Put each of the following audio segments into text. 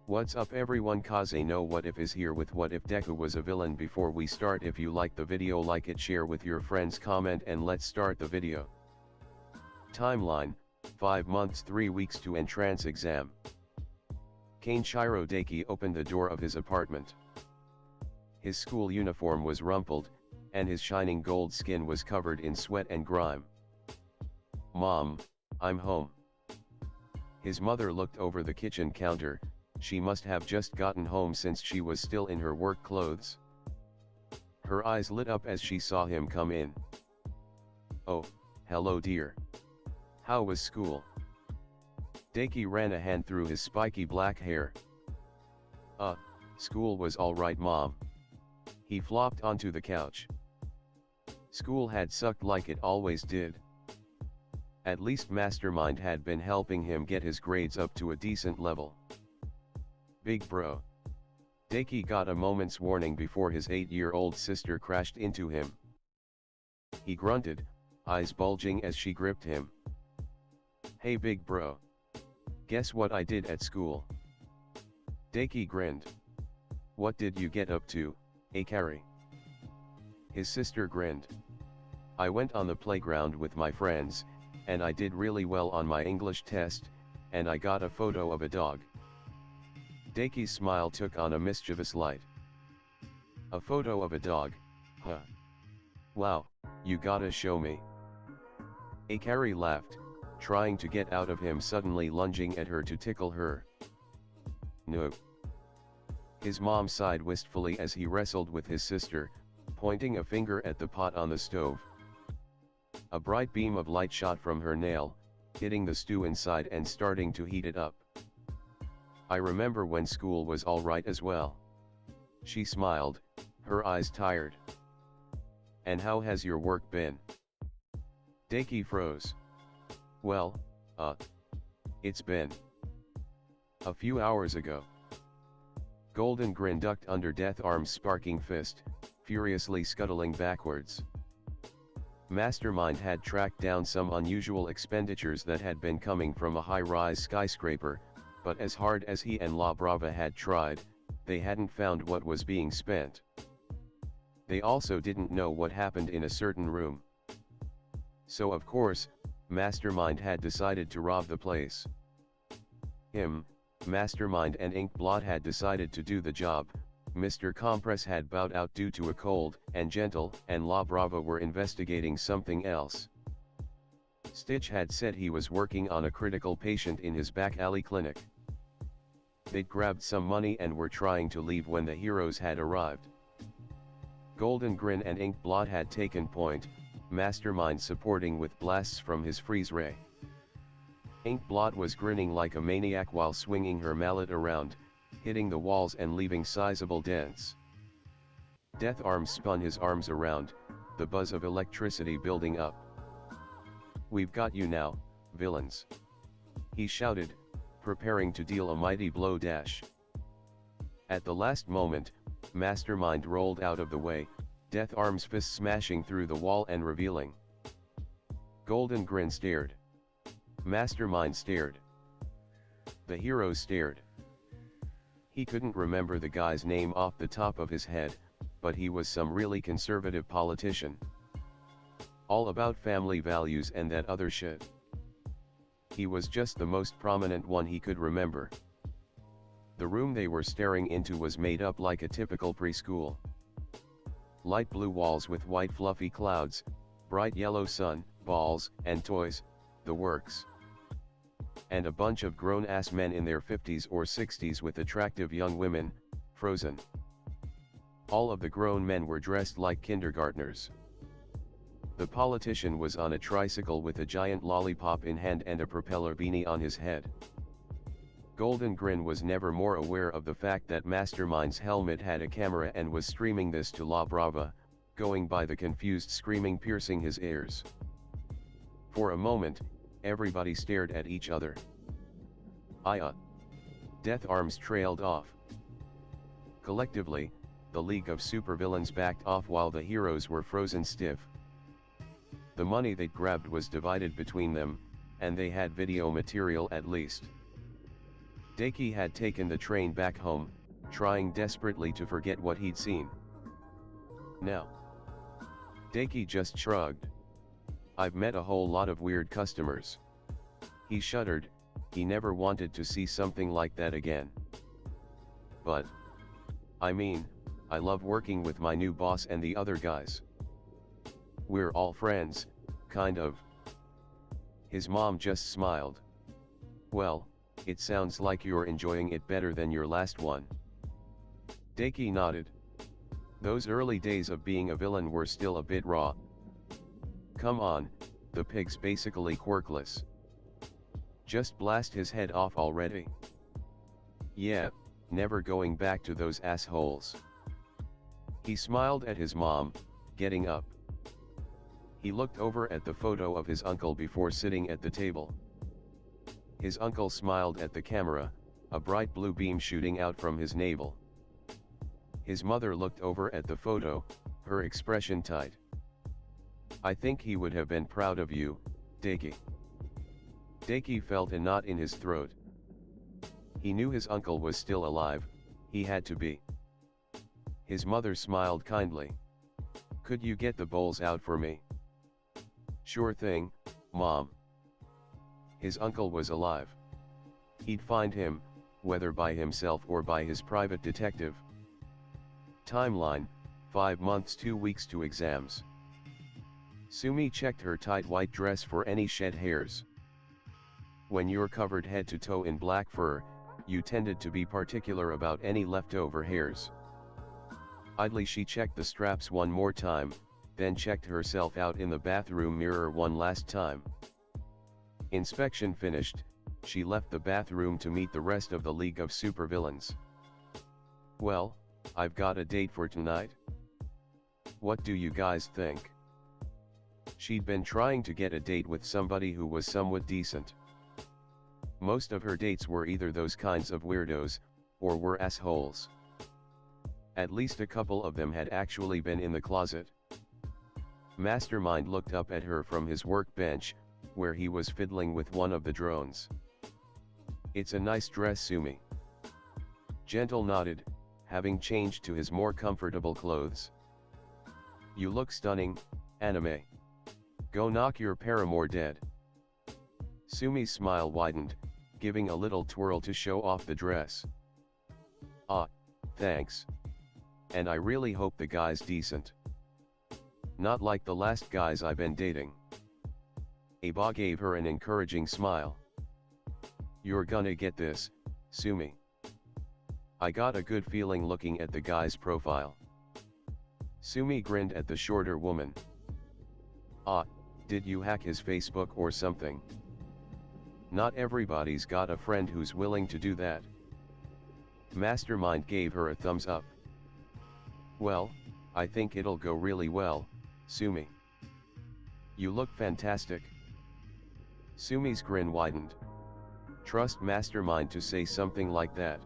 What's up everyone, Kaze no What If is here with What If Deku was a villain. Before we start, if you like the video, like it, share with your friends, comment, and let's start the video. Timeline: 5 months 3 weeks to entrance exam. Kenshiro Deki opened the door of his apartment. His school uniform was rumpled, and his shining gold skin was covered in sweat and grime. "Mom, I'm home." His mother looked over the kitchen counter. She must have just gotten home since she was still in her work clothes. Her eyes lit up as she saw him come in. "Oh, hello dear. How was school?" Deki ran a hand through his spiky black hair. School was alright, Mom." He flopped onto the couch. School had sucked like it always did. At least Mastermind had been helping him get his grades up to a decent level. "Big bro." Deki got a moment's warning before his 8-year-old sister crashed into him. He grunted, eyes bulging as she gripped him. "Hey big bro. Guess what I did at school?" Deki grinned. "What did you get up to, Akari?" His sister grinned. "I went on the playground with my friends, and I did really well on my English test, and I got a photo of a dog." Deki's smile took on a mischievous light. "A photo of a dog, huh? Wow, you gotta show me." Akari laughed, trying to get out of him, suddenly lunging at her to tickle her. "No." His mom sighed wistfully as he wrestled with his sister, pointing a finger at the pot on the stove. A bright beam of light shot from her nail, hitting the stew inside and starting to heat it up. "I remember when school was alright as well." She smiled, her eyes tired. "And how has your work been?" Deki froze. "Well, it's been a few hours ago." Golden Grin ducked under Death Arm's sparking fist, furiously scuttling backwards. Mastermind had tracked down some unusual expenditures that had been coming from a high-rise skyscraper, but as hard as he and La Brava had tried, they hadn't found what was being spent. They also didn't know what happened in a certain room. So of course, Mastermind had decided to rob the place. Mastermind and Inkblot had decided to do the job. Mr. Compress had bowed out due to a cold, and Gentle and La Brava were investigating something else. Stitch had said he was working on a critical patient in his back alley clinic. They'd grabbed some money and were trying to leave when the heroes had arrived. Golden Grin and Inkblot had taken point, Mastermind supporting with blasts from his freeze ray. Inkblot was grinning like a maniac while swinging her mallet around, hitting the walls and leaving sizable dents. Death Arm spun his arms around, the buzz of electricity building up. "We've got you now, villains," he shouted, preparing to deal a mighty blow dash. At the last moment, Mastermind rolled out of the way, Death Arm's fist smashing through the wall and revealing. Golden Grin stared. Mastermind stared. The heroes stared. He couldn't remember the guy's name off the top of his head, but he was some really conservative politician. All about family values and that other shit. He was just the most prominent one he could remember. The room they were staring into was made up like a typical preschool. Light blue walls with white fluffy clouds, bright yellow sun, balls, and toys, the works. And a bunch of grown-ass men in their 50s or 60s with attractive young women, frozen. All of the grown men were dressed like kindergartners. The politician was on a tricycle with a giant lollipop in hand and a propeller beanie on his head. Golden Grin was never more aware of the fact that Mastermind's helmet had a camera and was streaming this to La Brava, going by the confused screaming piercing his ears. For a moment, everybody stared at each other. Death Arms trailed off. Collectively, the League of Supervillains backed off while the heroes were frozen stiff. The money they'd grabbed was divided between them, and they had video material at least. Deki had taken the train back home, trying desperately to forget what he'd seen. Now, Deki just shrugged. I've met a whole lot of weird customers. He shuddered, he never wanted to see something like that again. But, I mean, I love working with my new boss and the other guys. We're all friends, kind of. His mom just smiled. Well, it sounds like you're enjoying it better than your last one. Deki nodded. Those early days of being a villain were still a bit raw. Come on, the pig's basically quirkless. Just blast his head off already. Yeah, never going back to those assholes. He smiled at his mom, getting up. He looked over at the photo of his uncle before sitting at the table. His uncle smiled at the camera, a bright blue beam shooting out from his navel. His mother looked over at the photo, her expression tight. I think he would have been proud of you, Deki. Deki felt a knot in his throat. He knew his uncle was still alive, he had to be. His mother smiled kindly. Could you get the bowls out for me? Sure thing, Mom. His uncle was alive. He'd find him, whether by himself or by his private detective. Timeline, 5 months 2 weeks to exams. Sumi checked her tight white dress for any shed hairs. When you're covered head to toe in black fur, you tended to be particular about any leftover hairs. Idly she checked the straps one more time, then checked herself out in the bathroom mirror one last time. Inspection finished, she left the bathroom to meet the rest of the League of Supervillains. Well, I've got a date for tonight. What do you guys think? She'd been trying to get a date with somebody who was somewhat decent. Most of her dates were either those kinds of weirdos, or were assholes. At least a couple of them had actually been in the closet. Mastermind looked up at her from his workbench, where he was fiddling with one of the drones. It's a nice dress, Sumi. Gentle nodded, having changed to his more comfortable clothes. You look stunning, anime. Go knock your paramour dead. Sumi's smile widened, giving a little twirl to show off the dress. Ah, thanks. And I really hope the guy's decent. Not like the last guys I've been dating. Aba gave her an encouraging smile. You're gonna get this, Sumi. I got a good feeling looking at the guy's profile. Sumi grinned at the shorter woman. Ah, did you hack his Facebook or something? Not everybody's got a friend who's willing to do that. Mastermind gave her a thumbs up. Well, I think it'll go really well, Sumi. You look fantastic. Sumi's grin widened. Trust Mastermind to say something like that.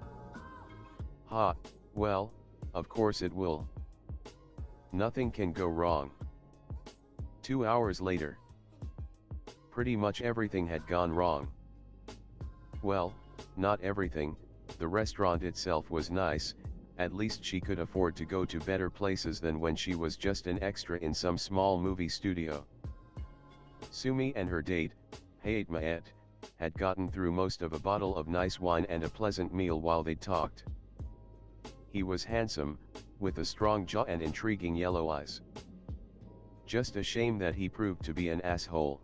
Ha, well, of course it will. Nothing can go wrong. 2 hours later. Pretty much everything had gone wrong. Well, not everything, the restaurant itself was nice, at least she could afford to go to better places than when she was just an extra in some small movie studio. Sumi and her date, Hayat Maet, had gotten through most of a bottle of nice wine and a pleasant meal while they talked. He was handsome, with a strong jaw and intriguing yellow eyes. Just a shame that he proved to be an asshole.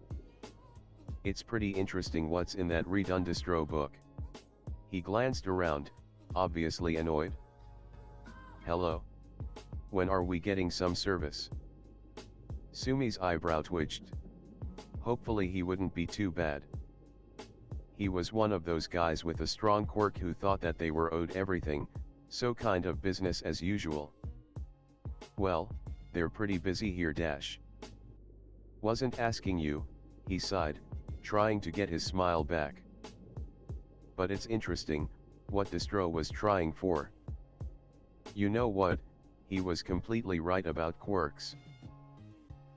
It's pretty interesting what's in that Redundistro book. He glanced around, obviously annoyed. Hello? When are we getting some service? Sumi's eyebrow twitched. Hopefully he wouldn't be too bad. He was one of those guys with a strong quirk who thought that they were owed everything, so kind of business as usual. Well, they're pretty busy here dash. Wasn't asking you, he sighed, trying to get his smile back. But it's interesting, what Distro was trying for. You know what, he was completely right about quirks.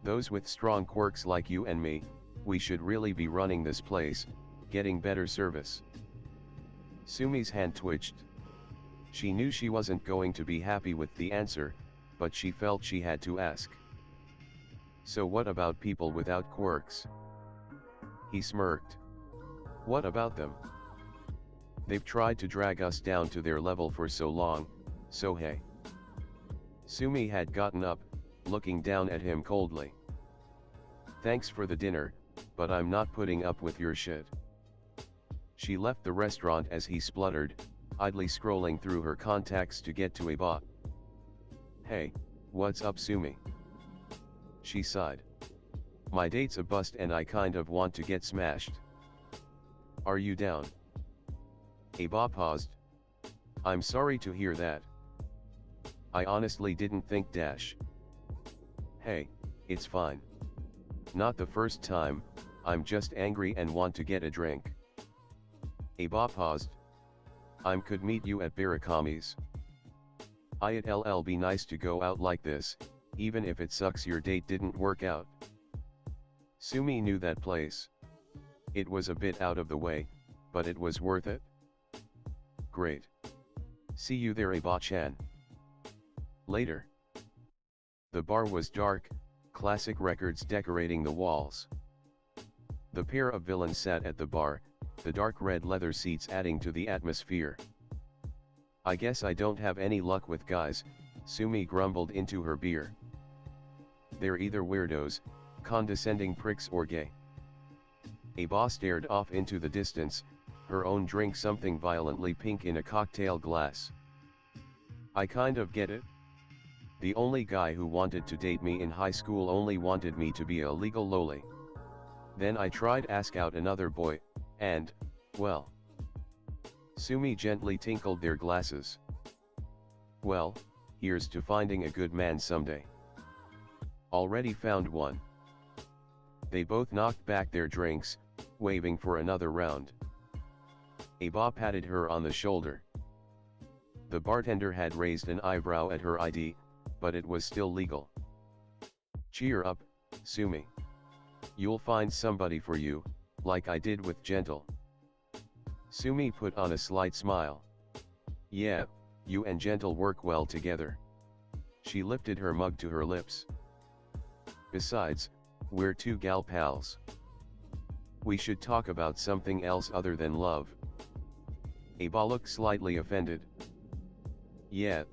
Those with strong quirks like you and me, we should really be running this place, getting better service. Sumi's hand twitched. She knew she wasn't going to be happy with the answer, but she felt she had to ask. So what about people without quirks? He smirked. What about them? They've tried to drag us down to their level for so long, so hey. Sumi had gotten up, looking down at him coldly. Thanks for the dinner, but I'm not putting up with your shit. She left the restaurant as he spluttered, idly scrolling through her contacts to get to a bot. Hey, what's up Sumi? She sighed. My date's a bust and I kind of want to get smashed. Are you down? Aba paused. I'm sorry to hear that. I honestly didn't think dash. Hey, it's fine. Not the first time, I'm just angry and want to get a drink. Aba paused. Could meet you at Barakami's. It'll be nice to go out like this, even if it sucks your date didn't work out. Sumi knew that place. It was a bit out of the way, but it was worth it. Great. See you there Aba-chan. Later. The bar was dark, classic records decorating the walls. The pair of villains sat at the bar, the dark red leather seats adding to the atmosphere. I guess I don't have any luck with guys, Sumi grumbled into her beer. They're either weirdos, condescending pricks or gay. Aba stared off into the distance, her own drink something violently pink in a cocktail glass. I kind of get it. The only guy who wanted to date me in high school only wanted me to be a legal loli. Then I tried ask out another boy, and, well. Sumi gently tinkled their glasses. Well, here's to finding a good man someday. Already found one. They both knocked back their drinks, waving for another round. Aba patted her on the shoulder. The bartender had raised an eyebrow at her ID, but it was still legal. Cheer up, Sumi. You'll find somebody for you, like I did with Gentle. Sumi put on a slight smile. Yeah, you and Gentle work well together. She lifted her mug to her lips. Besides, we're two gal pals. We should talk about something else other than love. Aba looked slightly offended. Yeah.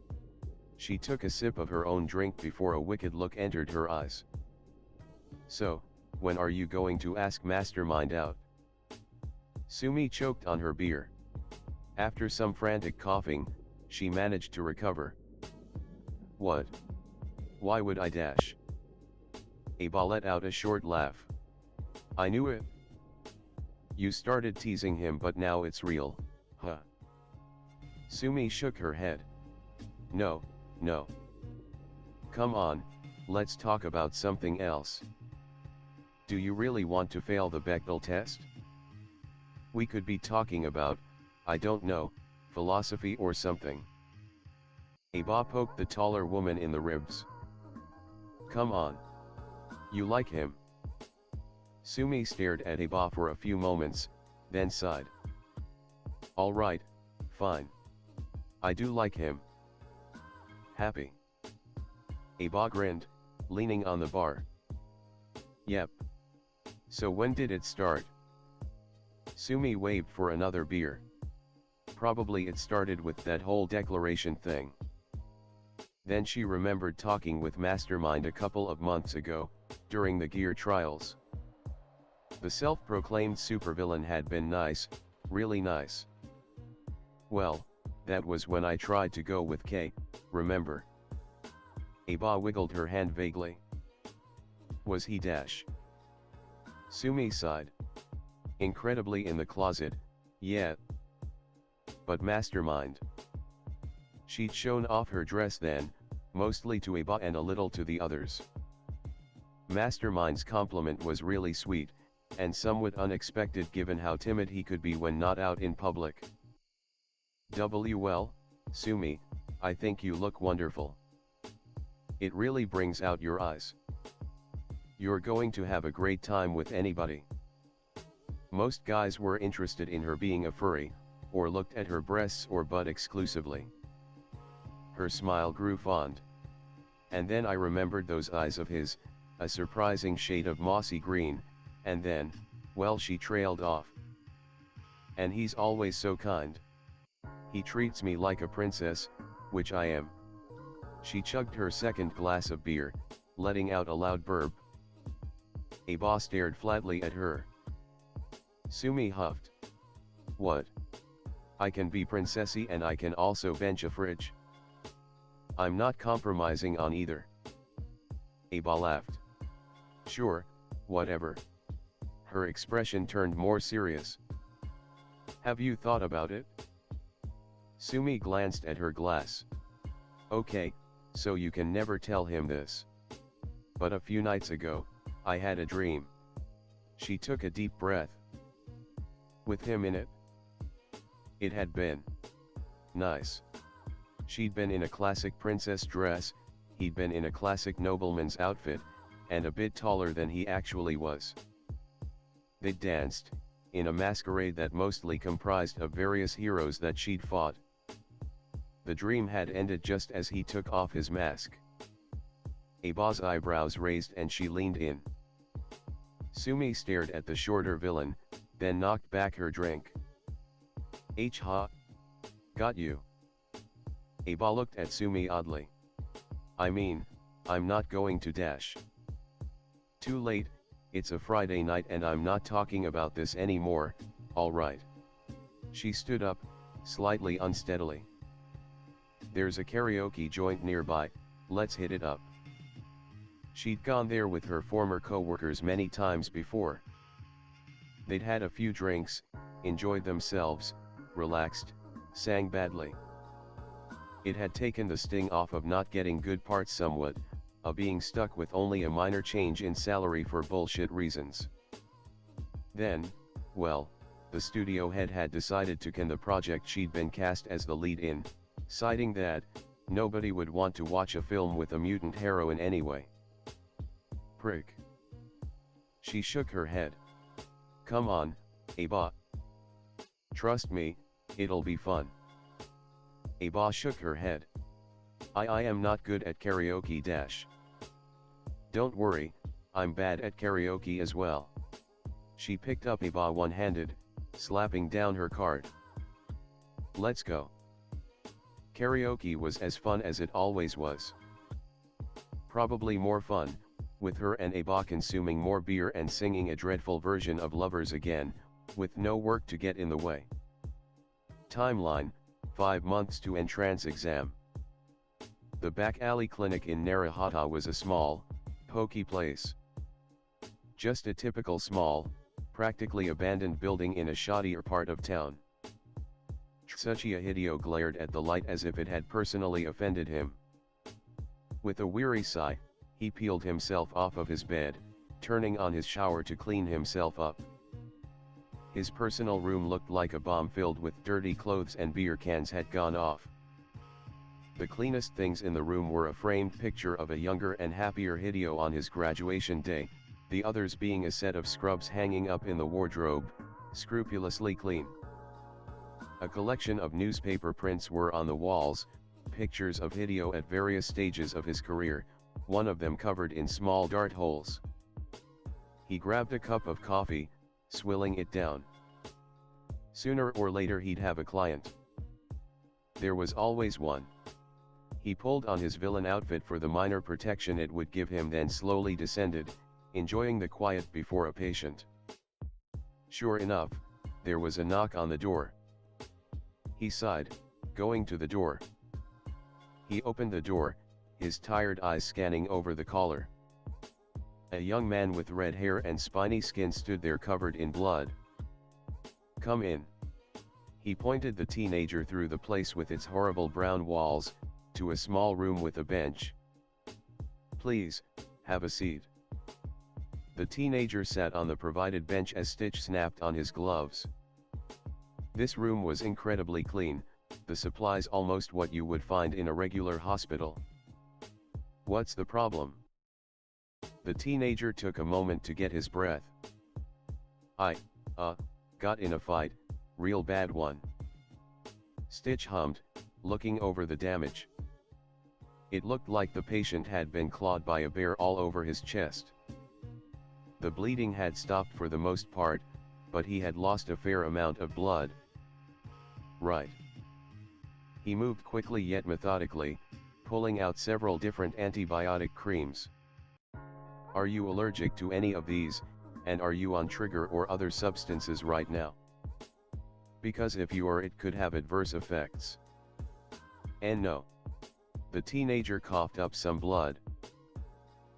She took a sip of her own drink before a wicked look entered her eyes. So, when are you going to ask Mastermind out? Sumi choked on her beer. After some frantic coughing, she managed to recover. What? Why would I dash? Aba let out a short laugh. I knew it. You started teasing him but now it's real, huh? Sumi shook her head. No. Come on, let's talk about something else. Do you really want to fail the Bechdel test? We could be talking about, I don't know, philosophy or something. Aba poked the taller woman in the ribs. Come on. You like him? Sumi stared at Aba for a few moments, then sighed. Alright, fine. I do like him. Happy. Aba grinned, leaning on the bar. Yep. So when did it start? Sumi waved for another beer. Probably it started with that whole declaration thing. Then she remembered talking with Mastermind a couple of months ago, during the gear trials. The self-proclaimed supervillain had been nice, really nice. Well, that was when I tried to go with K, remember? Aba wiggled her hand vaguely. Was he dash? Sumi sighed. Incredibly in the closet, yeah. But Mastermind. She'd shown off her dress then, mostly to Aba and a little to the others. Mastermind's compliment was really sweet, and somewhat unexpected given how timid he could be when not out in public. Well, Sumi, I think you look wonderful. It really brings out your eyes. You're going to have a great time with anybody. Most guys were interested in her being a furry, or looked at her breasts or butt exclusively. Her smile grew fond. And then I remembered those eyes of his, a surprising shade of mossy green, and then, well, she trailed off. And he's always so kind. He treats me like a princess, which I am. She chugged her second glass of beer, letting out a loud burp. Aba stared flatly at her. Sumi huffed. What? I can be princessy and I can also bench a fridge. I'm not compromising on either. Aba laughed. Sure, whatever. Her expression turned more serious. Have you thought about it? Sumi glanced at her glass. Okay, so you can never tell him this. But a few nights ago, I had a dream. She took a deep breath. With him in it? It had been nice. She'd been in a classic princess dress, he'd been in a classic nobleman's outfit, and a bit taller than he actually was. They'd danced, in a masquerade that mostly comprised of various heroes that she'd fought. The dream had ended just as he took off his mask. Aba's eyebrows raised and she leaned in. Sumi stared at the shorter villain, then knocked back her drink. Ha! Got you. Aba looked at Sumi oddly. I mean, I'm not going to dash. Too late, it's a Friday night and I'm not talking about this anymore, alright. She stood up, slightly unsteadily. There's a karaoke joint nearby, let's hit it up. She'd gone there with her former co-workers many times before. They'd had a few drinks, enjoyed themselves, relaxed, sang badly. It had taken the sting off of not getting good parts somewhat, of being stuck with only a minor change in salary for bullshit reasons. Then, well, the studio head had decided to can the project she'd been cast as the lead in, citing that, nobody would want to watch a film with a mutant heroine anyway. Prick. She shook her head. Come on, Aba. Trust me, it'll be fun. Aba shook her head. I am not good at karaoke dash. Don't worry, I'm bad at karaoke as well. She picked up Aba one-handed, slapping down her card. Let's go. Karaoke was as fun as it always was. Probably more fun, with her and Aba consuming more beer and singing a dreadful version of Lovers Again, with no work to get in the way. Timeline, 5 months to entrance exam. The back alley clinic in Narahata was a small, pokey place. Just a typical small, practically abandoned building in a shoddier part of town. Tsuchiya Hideo glared at the light as if it had personally offended him. With a weary sigh, he peeled himself off of his bed, turning on his shower to clean himself up. His personal room looked like a bomb filled with dirty clothes and beer cans had gone off. The cleanest things in the room were a framed picture of a younger and happier Hideo on his graduation day, the others being a set of scrubs hanging up in the wardrobe, scrupulously clean. A collection of newspaper prints were on the walls, pictures of Hideo at various stages of his career, one of them covered in small dart holes. He grabbed a cup of coffee, swilling it down. Sooner or later he'd have a client. There was always one. He pulled on his villain outfit for the minor protection it would give him, then slowly descended, enjoying the quiet before a patient. Sure enough, there was a knock on the door. He sighed, going to the door. He opened the door, his tired eyes scanning over the caller. A young man with red hair and spiny skin stood there covered in blood. Come in. He pointed the teenager through the place with its horrible brown walls, to a small room with a bench. Please, have a seat. The teenager sat on the provided bench as Stitch snapped on his gloves. This room was incredibly clean, the supplies almost what you would find in a regular hospital. What's the problem? The teenager took a moment to get his breath. I got in a fight, real bad one. Stitch hummed, looking over the damage. It looked like the patient had been clawed by a bear all over his chest. The bleeding had stopped for the most part, but he had lost a fair amount of blood. Right. He moved quickly yet methodically, pulling out several different antibiotic creams. Are you allergic to any of these, and are you on trigger or other substances right now? Because if you are, it could have adverse effects. And no. The teenager coughed up some blood.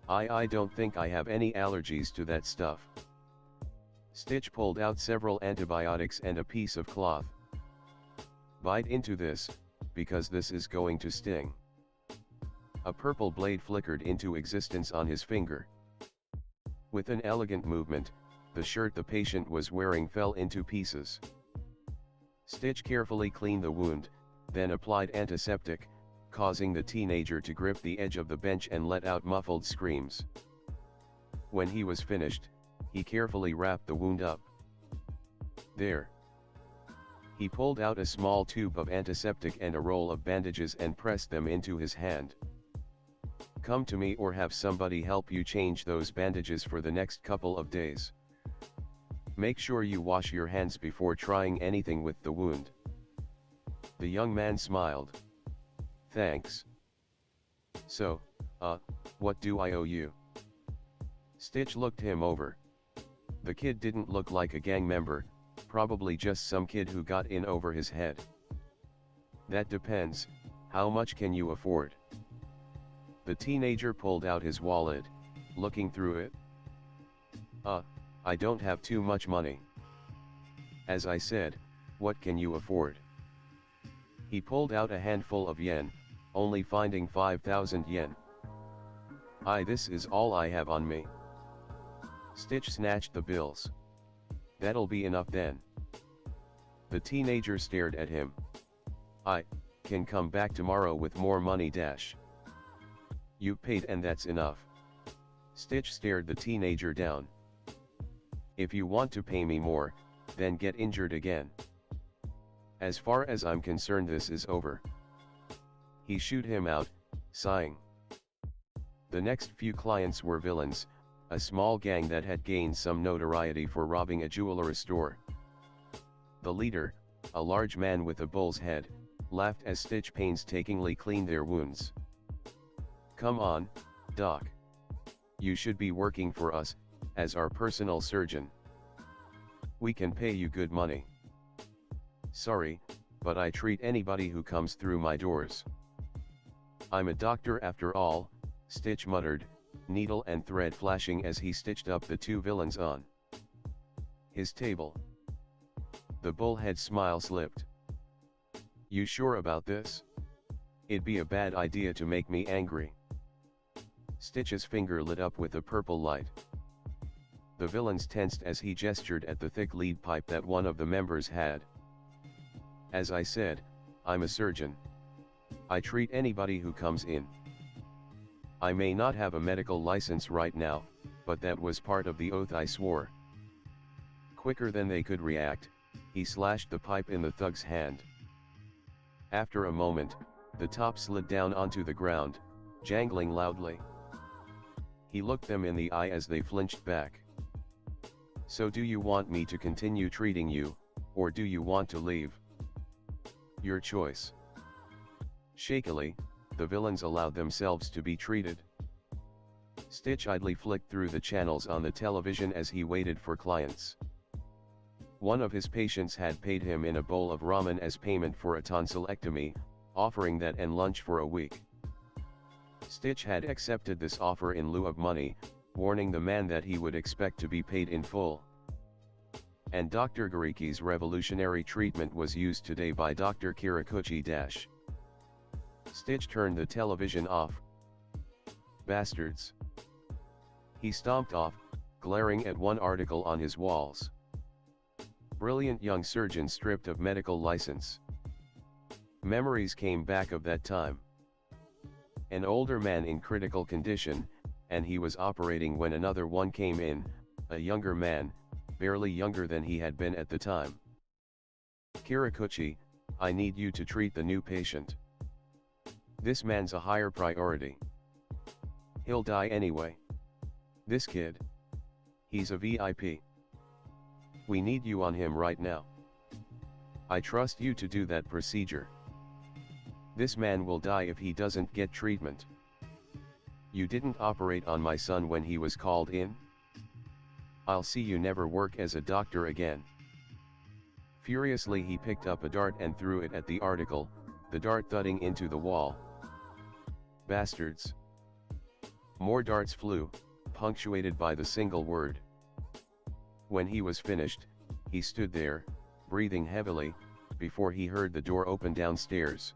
I don't think I have any allergies to that stuff. Stitch pulled out several antibiotics and a piece of cloth. Bite into this, because this is going to sting. A purple blade flickered into existence on his finger. With an elegant movement, the shirt the patient was wearing fell into pieces. Stitch carefully cleaned the wound, then applied antiseptic, causing the teenager to grip the edge of the bench and let out muffled screams. When he was finished, he carefully wrapped the wound up. There. He pulled out a small tube of antiseptic and a roll of bandages and pressed them into his hand. Come to me or have somebody help you change those bandages for the next couple of days. Make sure you wash your hands before trying anything with the wound. The young man smiled. Thanks. So, what do I owe you? Stitch looked him over. The kid didn't look like a gang member, probably just some kid who got in over his head. That depends, how much can you afford? The teenager pulled out his wallet, looking through it. I don't have too much money. As I said, what can you afford? He pulled out a handful of yen, only finding 5,000 yen. This is all I have on me. Stitch snatched the bills. That'll be enough then. The teenager stared at him. I can come back tomorrow with more money dash. You paid and that's enough. Stitch stared the teenager down. If you want to pay me more, then get injured again. As far as I'm concerned, this is over. He shooed him out, sighing. The next few clients were villains, a small gang that had gained some notoriety for robbing a jewelry store. The leader, a large man with a bull's head, laughed as Stitch painstakingly cleaned their wounds. Come on, Doc. You should be working for us, as our personal surgeon. We can pay you good money. Sorry, but I treat anybody who comes through my doors. I'm a doctor after all, Stitch muttered, needle and thread flashing as he stitched up the two villains on his table. The bullhead smile slipped. You sure about this? It'd be a bad idea to make me angry. Stitch's finger lit up with a purple light. The villains tensed as he gestured at the thick lead pipe that one of the members had. As I said, I'm a surgeon. I treat anybody who comes in. I may not have a medical license right now, but that was part of the oath I swore. Quicker than they could react, he slashed the pipe in the thug's hand. After a moment, the top slid down onto the ground, jangling loudly. He looked them in the eye as they flinched back. So do you want me to continue treating you, or do you want to leave? Your choice. Shakily, the villains allowed themselves to be treated. Stitch idly flicked through the channels on the television as he waited for clients. One of his patients had paid him in a bowl of ramen as payment for a tonsillectomy, offering that and lunch for a week. Stitch had accepted this offer in lieu of money, warning the man that he would expect to be paid in full. And Dr. Gariki's revolutionary treatment was used today by Dr. Kirikuchi. Stitch turned the television off. Bastards. He stomped off, glaring at one article on his walls. Brilliant young surgeon stripped of medical license. Memories came back of that time. An older man in critical condition, and he was operating when another one came in, a younger man, barely younger than he had been at the time. Kirikuchi, I need you to treat the new patient. This man's a higher priority. He'll die anyway. This kid. He's a VIP. We need you on him right now. I trust you to do that procedure. This man will die if he doesn't get treatment. You didn't operate on my son when he was called in? I'll see you never work as a doctor again. Furiously he picked up a dart and threw it at the article, the dart thudding into the wall. Bastards. More darts flew, punctuated by the single word. When he was finished, he stood there, breathing heavily, before he heard the door open downstairs.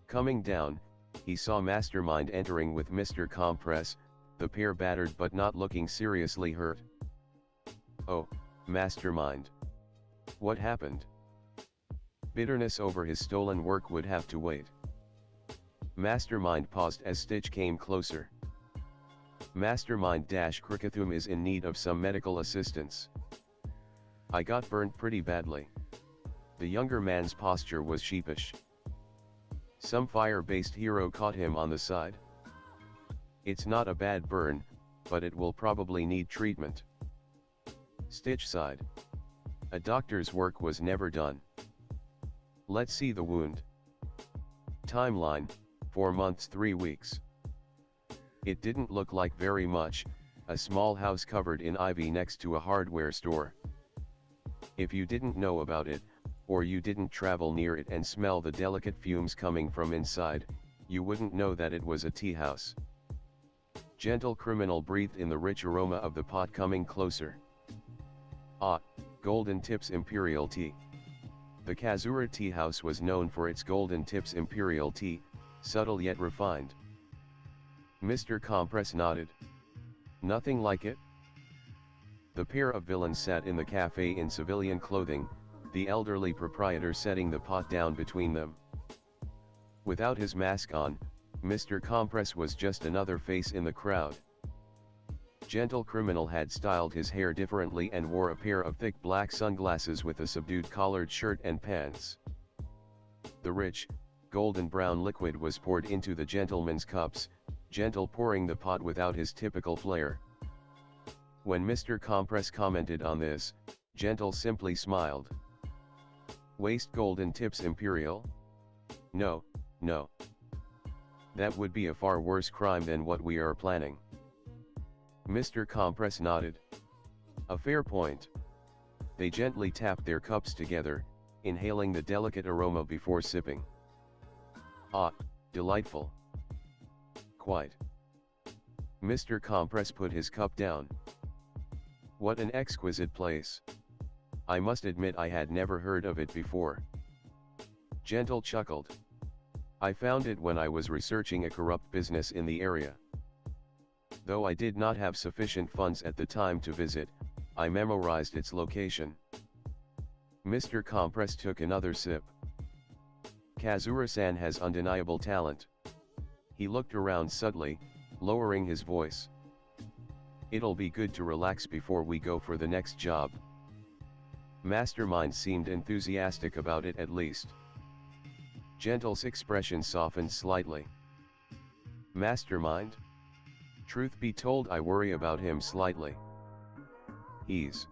Coming down, he saw Mastermind entering with Mr. Compress, the pair battered but not looking seriously hurt. Oh, Mastermind. What happened? Bitterness over his stolen work would have to wait. Mastermind paused as Stitch came closer. Mastermind-Crickathum is in need of some medical assistance. I got burned pretty badly. The younger man's posture was sheepish. Some fire-based hero caught him on the side. It's not a bad burn, but it will probably need treatment. Stitch sighed. A doctor's work was never done. Let's see the wound. Timeline, 4 months 3 weeks. It didn't look like very much, a small house covered in ivy next to a hardware store. If you didn't know about it, or you didn't travel near it and smell the delicate fumes coming from inside, you wouldn't know that it was a tea house. Gentle Criminal breathed in the rich aroma of the pot coming closer. Ah, Golden Tips Imperial Tea. The Kazura Tea House was known for its Golden Tips Imperial Tea, subtle yet refined. Mr. Compress nodded. Nothing like it? The pair of villains sat in the cafe in civilian clothing, the elderly proprietor setting the pot down between them. Without his mask on, Mr. Compress was just another face in the crowd. Gentle Criminal had styled his hair differently and wore a pair of thick black sunglasses with a subdued collared shirt and pants. The rich, golden brown liquid was poured into the gentleman's cups, Gentle pouring the pot without his typical flair. When Mr. Compress commented on this, Gentle simply smiled. Waste Golden Tips Imperial? No, no. That would be a far worse crime than what we are planning. Mr. Compress nodded. A fair point. They gently tapped their cups together, inhaling the delicate aroma before sipping. Ah, delightful. Quite. Mr. Compress put his cup down. What an exquisite place. I must admit I had never heard of it before. Gentle chuckled. I found it when I was researching a corrupt business in the area. Though I did not have sufficient funds at the time to visit, I memorized its location. Mr. Compress took another sip. Kazura-san has undeniable talent. He looked around subtly, lowering his voice. It'll be good to relax before we go for the next job. Mastermind seemed enthusiastic about it at least. Gentle's expression softened slightly. Mastermind? Truth be told, I worry about him slightly. He's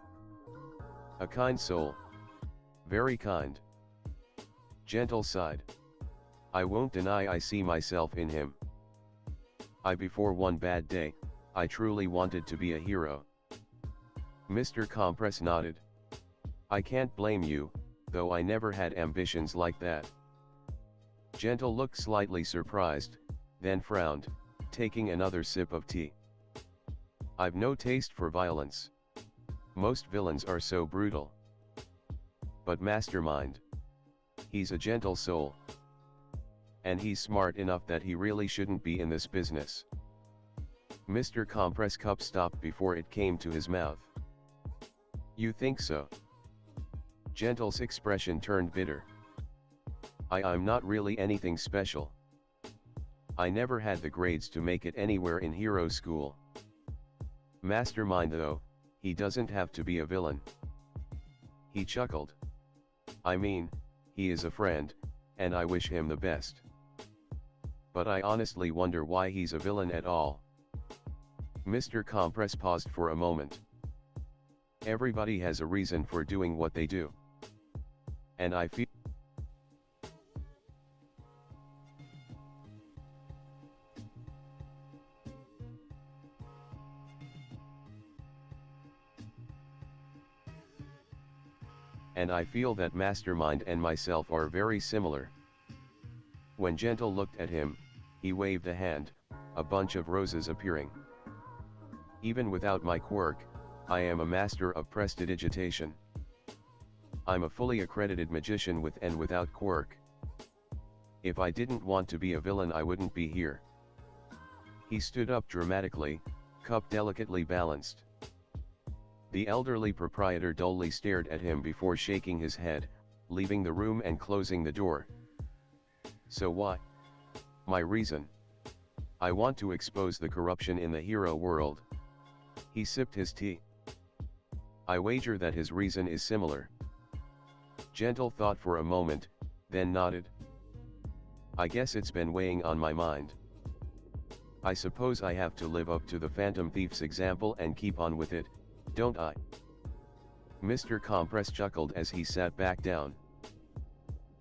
a kind soul. Very kind. Gentle sighed. I won't deny I see myself in him. Before one bad day, I truly wanted to be a hero. Mr. Compress nodded. I can't blame you, though I never had ambitions like that. Gentle looked slightly surprised, then frowned, taking another sip of tea. I've no taste for violence. Most villains are so brutal. But Mastermind. He's a gentle soul. And he's smart enough that he really shouldn't be in this business. Mr. Compress cup stopped before it came to his mouth. You think so? Gentle's expression turned bitter. I'm not really anything special. I never had the grades to make it anywhere in hero school. Mastermind though, he doesn't have to be a villain. He chuckled. I mean, he is a friend, and I wish him the best. But I honestly wonder why he's a villain at all. Mr. Compress paused for a moment. Everybody has a reason for doing what they do. And I feel that Mastermind and myself are very similar. When Gentle looked at him, he waved a hand, a bunch of roses appearing. Even without my quirk, I am a master of prestidigitation. I'm a fully accredited magician with and without quirk. If I didn't want to be a villain, I wouldn't be here. He stood up dramatically, cup delicately balanced. The elderly proprietor dully stared at him before shaking his head, leaving the room and closing the door. So why? My reason. I want to expose the corruption in the hero world. He sipped his tea. I wager that his reason is similar. Gentle thought for a moment, then nodded. I guess it's been weighing on my mind. I suppose I have to live up to the Phantom Thief's example and keep on with it, don't I? Mr. Compress chuckled as he sat back down.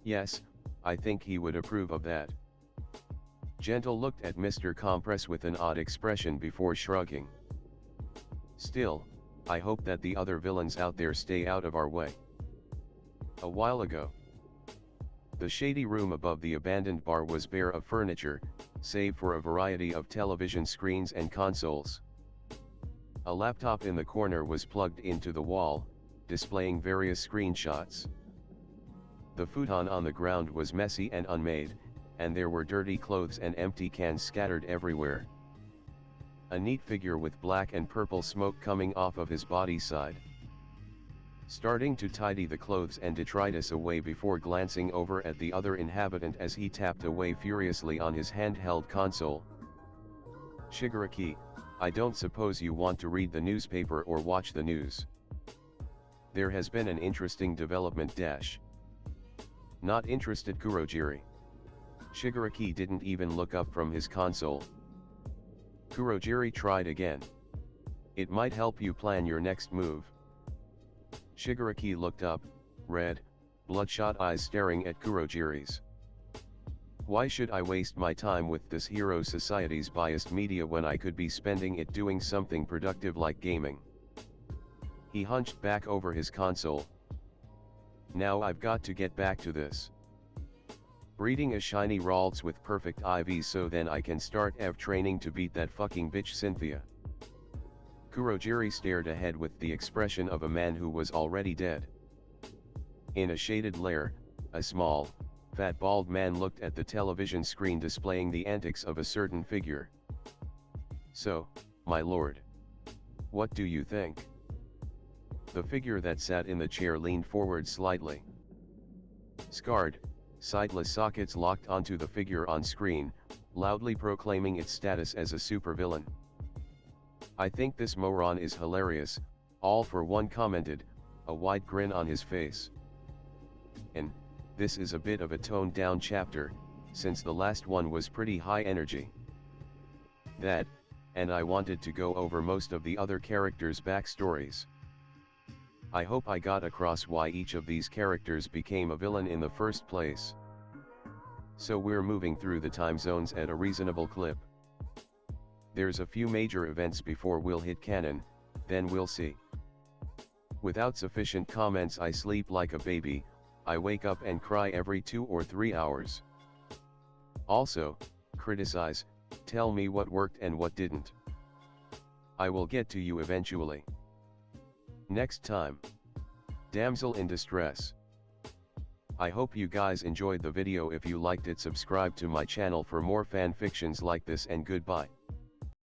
Yes, I think he would approve of that. Gentle looked at Mr. Compress with an odd expression before shrugging. Still, I hope that the other villains out there stay out of our way. A while ago, the shady room above the abandoned bar was bare of furniture, save for a variety of television screens and consoles. A laptop in the corner was plugged into the wall, displaying various screenshots. The futon on the ground was messy and unmade, and there were dirty clothes and empty cans scattered everywhere. A neat figure with black and purple smoke coming off of his body side. Starting to tidy the clothes and detritus away before glancing over at the other inhabitant as he tapped away furiously on his handheld console. Shigaraki, I don't suppose you want to read the newspaper or watch the news. There has been an interesting development dash. Not interested, Kurogiri. Shigaraki didn't even look up from his console. Kurogiri tried again. It might help you plan your next move. Shigaraki looked up, red, bloodshot eyes staring at Kurogiri's. Why should I waste my time with this hero society's biased media when I could be spending it doing something productive like gaming? He hunched back over his console. Now I've got to get back to this. Breeding a shiny Ralts with perfect IVs so then I can start EV training to beat that fucking bitch Cynthia. Kurogiri stared ahead with the expression of a man who was already dead. In a shaded lair, a small, fat bald man looked at the television screen displaying the antics of a certain figure. So, my lord. What do you think? The figure that sat in the chair leaned forward slightly. Scarred, sightless sockets locked onto the figure on screen, loudly proclaiming its status as a supervillain. I think this moron is hilarious, all for one commented, a wide grin on his face. And, this is a bit of a toned down chapter, since the last one was pretty high energy. That, and I wanted to go over most of the other characters' backstories. I hope I got across why each of these characters became a villain in the first place. So we're moving through the time zones at a reasonable clip. There's a few major events before we'll hit canon, then we'll see. Without sufficient comments I sleep like a baby, I wake up and cry every 2 or 3 hours. Also, criticize, tell me what worked and what didn't. I will get to you eventually. Next time. Damsel in Distress. I hope you guys enjoyed the video. If you liked it, subscribe to my channel for more fan fictions like this, and goodbye.